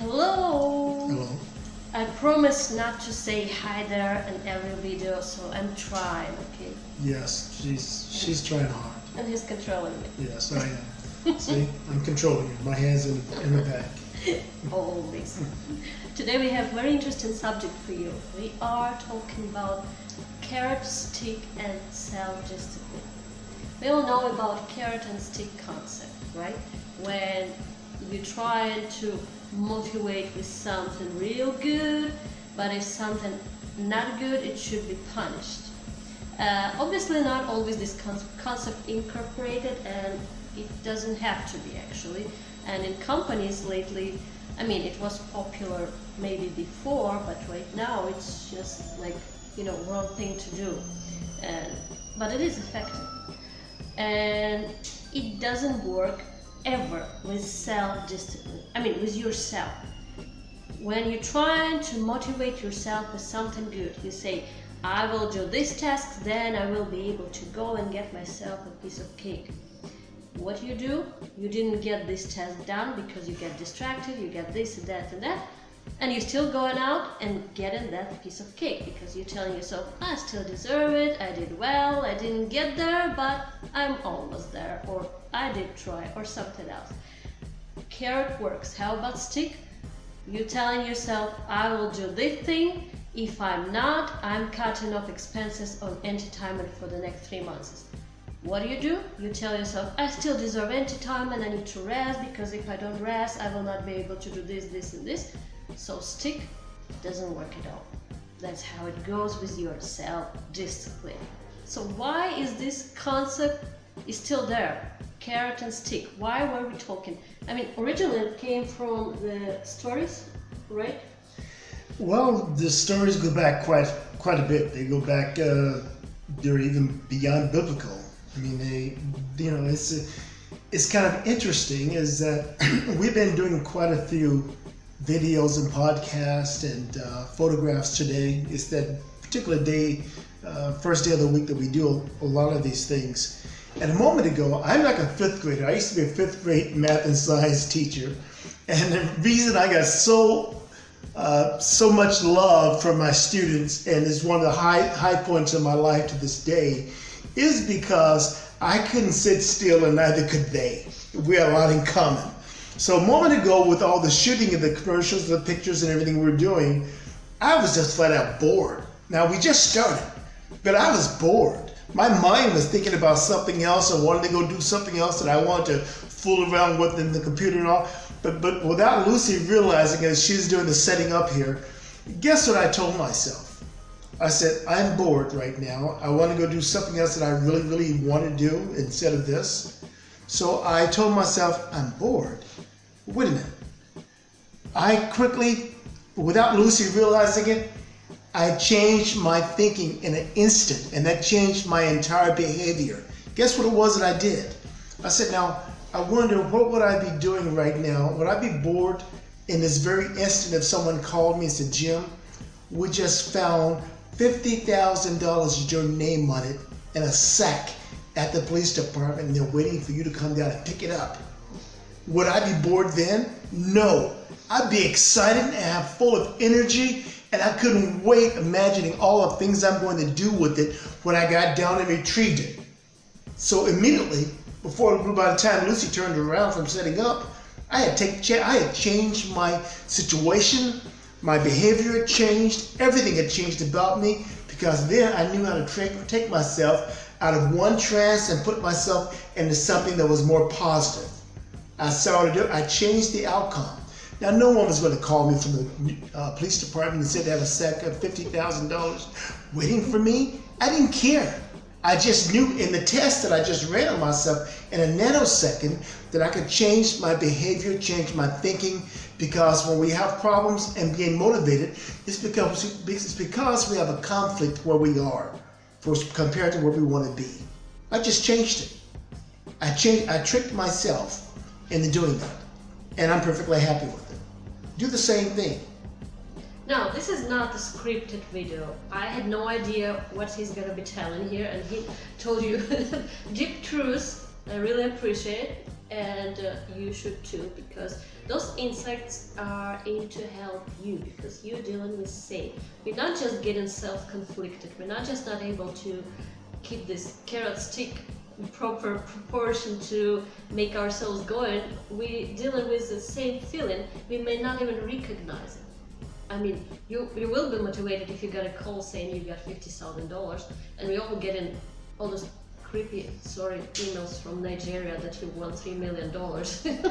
Hello! Hello. I promise not to say hi there in every video, so I'm trying, okay? Yes, she's trying hard. And he's controlling me. Yes, I am. See, I'm controlling you. My hands in the back. Always. Today we have very interesting subject for you. We are talking about carrot, stick and self-discipline. We all know about carrot and stick concept, right? When you try to motivate with something real good, but if something not good, it should be punished. Obviously not always this concept incorporated, and it doesn't have to be actually. And in companies lately, I mean, it was popular maybe before, but right now it's just like, wrong thing to do. But it is effective. And it doesn't work ever with self-discipline. I mean, with yourself. When you're trying to motivate yourself with something good, you say, I will do this task, then I will be able to go and get myself a piece of cake. What you do? You didn't get this task done because you get distracted, you get this and that, and you're still going out and getting that piece of cake because you're telling yourself, I still deserve it, I did well, I didn't get there, but I'm almost there, or I did try, or something else. Carrot works. How about stick? You're telling yourself, I will do this thing. If I'm not, I'm cutting off expenses on entertainment for the next 3 months. What do? You tell yourself, I still deserve entertainment, I need to rest, because if I don't rest, I will not be able to do this and this. So stick doesn't work at all. That's how it goes with your self-discipline. So why is this concept is still there? Carrot and stick. Why were we talking? I mean, originally it came from the stories, right? Well, the stories go back quite a bit. They go back. They're even beyond biblical. I mean, it's kind of interesting is that we've been doing quite a few videos and podcasts and photographs today. It's that particular day, first day of the week that we do a lot of these things. And a moment ago, I'm like a fifth grader. I used to be a fifth grade math and science teacher. And the reason I got so much love from my students, and it's one of the high points of my life to this day, is because I couldn't sit still and neither could they. We had a lot in common. So a moment ago, with all the shooting of the commercials, the pictures and everything we were doing, I was just flat out bored. Now we just started, but I was bored. My mind was thinking about something else or wanted to go do something else that I wanted to fool around with in the computer and all. But without Lucy realizing as she's doing the setting up here, guess what I told myself? I said, I'm bored right now. I want to go do something else that I really, really want to do instead of this. So I told myself, I'm bored. Wait a minute. I quickly, without Lucy realizing it, I changed my thinking in an instant, and that changed my entire behavior. Guess what it was that I did? I said, now, I wonder what would I be doing right now? Would I be bored in this very instant if someone called me and said, Jim, we just found $50,000 with your name on it in a sack at the police department, and they're waiting for you to come down and pick it up. Would I be bored then? No. I'd be excited and have full of energy, and I couldn't wait imagining all the things I'm going to do with it when I got down and retrieved it. So immediately, by the time Lucy turned around from setting up, I had changed my situation, my behavior had changed, everything had changed about me, because then I knew how to take myself out of one trance and put myself into something that was more positive. I saw it. I changed the outcome. Now, no one was going to call me from the police department and say they had a sack of $50,000 waiting for me. I didn't care. I just knew in the test that I just ran on myself in a nanosecond that I could change my behavior, change my thinking, because when we have problems and being motivated, it's because we have a conflict where we are compared to where we want to be. I just changed it. I tricked myself into doing that, and I'm perfectly happy with it. Do the same thing. No, this is not a scripted video. I had no idea what he's gonna be telling here, and he told you deep truths. I really appreciate it. and you should too, because those insights are in to help you, because you're dealing with same. We're not just getting self-conflicted, we're not just not able to keep this carrot stick in proper proportion to make ourselves going. We're dealing with the same feeling, we may not even recognize it. I mean, you will be motivated if you got a call saying you got $50,000, and we all getting all those creepy, emails from Nigeria that you won $3 million.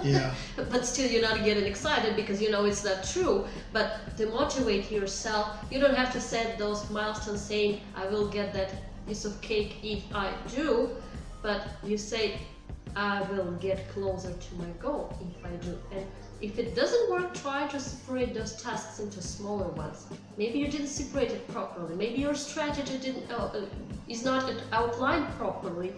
Yeah. But still, you're not getting excited because you know it's not true. But to motivate yourself, you don't have to set those milestones saying, I will get that piece of cake if I do, but you say, I will get closer to my goal if I do. And if it doesn't work, try to separate those tasks into smaller ones. Maybe you didn't separate it properly. Maybe your strategy is not outlined properly.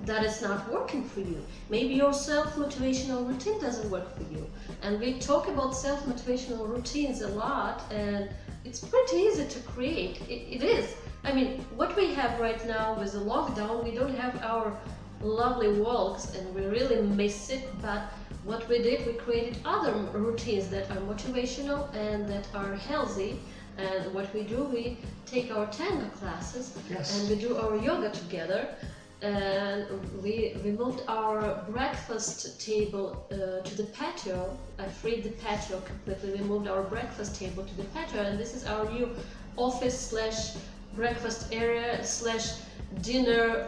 That is not working for you. Maybe your self-motivational routine doesn't work for you. And we talk about self-motivational routines a lot, and it's pretty easy to create. It is. I mean, what we have right now with the lockdown, we don't have our lovely walks and we really miss it, but what we did, we created other routines that are motivational and that are healthy. And what we do, we take our tango classes, Yes. and we do our yoga together, and we moved our breakfast table to the patio. I freed the patio completely. We moved our breakfast table to the patio, and this is our new office / breakfast area / dinner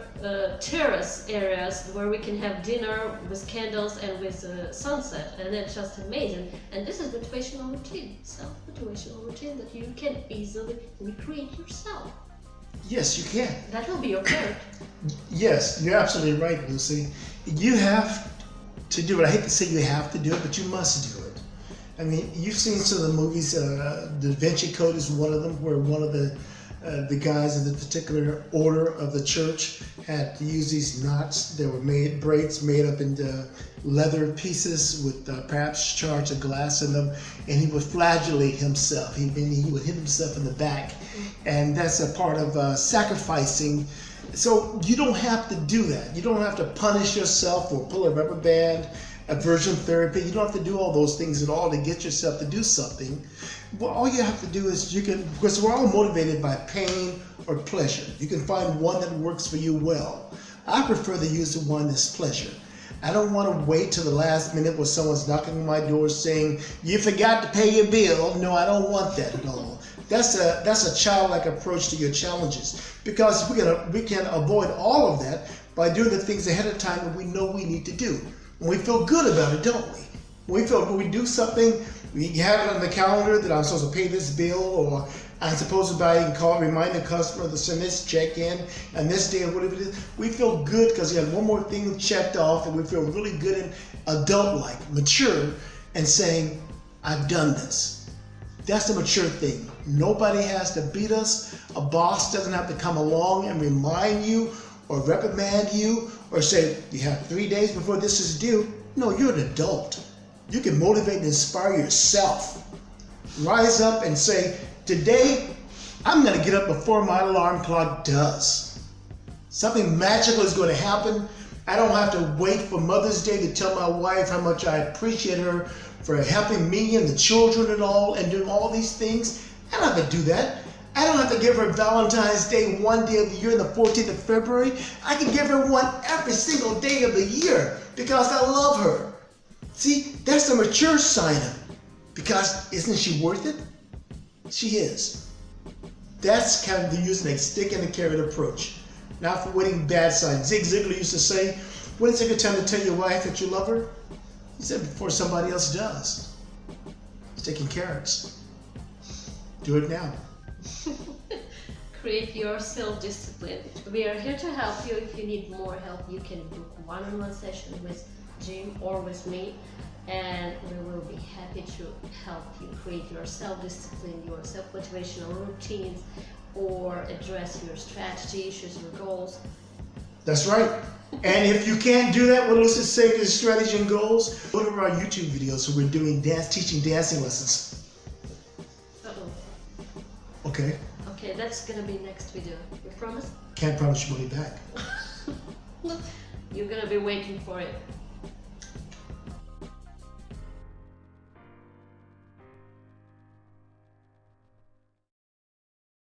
terrace areas where we can have dinner with candles and with sunset, and it's just amazing. And this is motivational routine, self-motivational routine that you can easily recreate yourself. Yes, you can. That will be your carrot. Yes, you're absolutely right, Lucy. You have to do it. I hate to say you have to do it, but you must do it. I mean, you've seen some of the movies. Da Vinci Code is one of them, where one of the guys in the particular order of the church had to use these knots that were braids made up into leather pieces with perhaps shards of glass in them, and he would flagellate himself. He would hit himself in the back, and that's a part of sacrificing. So you don't have to do that. You don't have to punish yourself or pull a rubber band, aversion therapy. You don't have to do all those things at all to get yourself to do something. Well, all you have to do is because we're all motivated by pain or pleasure. You can find one that works for you well. I prefer to use the one that's pleasure. I don't want to wait till the last minute when someone's knocking on my door saying, you forgot to pay your bill. No, I don't want that at all. That's a childlike approach to your challenges, because we can avoid all of that by doing the things ahead of time that we know we need to do. And we feel good about it, don't we? When we do something, we have it on the calendar that I'm supposed to pay this bill, or I'm supposed to buy and remind the customer to send this check in, and this day, or whatever it is. We feel good because we have one more thing checked off, and we feel really good and adult-like, mature, and saying, I've done this. That's the mature thing. Nobody has to beat us. A boss doesn't have to come along and remind you or reprimand you or say, you have 3 days before this is due. No, you're an adult. You can motivate and inspire yourself. Rise up and say, today, I'm going to get up before my alarm clock does. Something magical is going to happen. I don't have to wait for Mother's Day to tell my wife how much I appreciate her for helping me and the children and all, and doing all these things. I don't have to do that. I don't have to give her Valentine's Day one day of the year, the 14th of February. I can give her one every single day of the year because I love her. See, that's the mature side of it. Because isn't she worth it? She is. That's kind of the using a stick and a carrot approach. Not for waiting bad signs. Zig Ziglar used to say, when is a good time to tell your wife that you love her? He said, before somebody else does. Sticking carrots. Do it now. Create your self-discipline. We are here to help you. If you need more help, you can book one-on-one session with Jim or with me, and we will be happy to help you create your self-discipline, your self-motivational routines, or address your strategy issues, your goals. That's right. And if you can't do that, what else is saying is strategy and goals? Go to our YouTube videos where we're doing teaching dancing lessons. Uh-oh. Okay. Okay, that's gonna be next video. You promise? Can't promise you money back. You're gonna be waiting for it.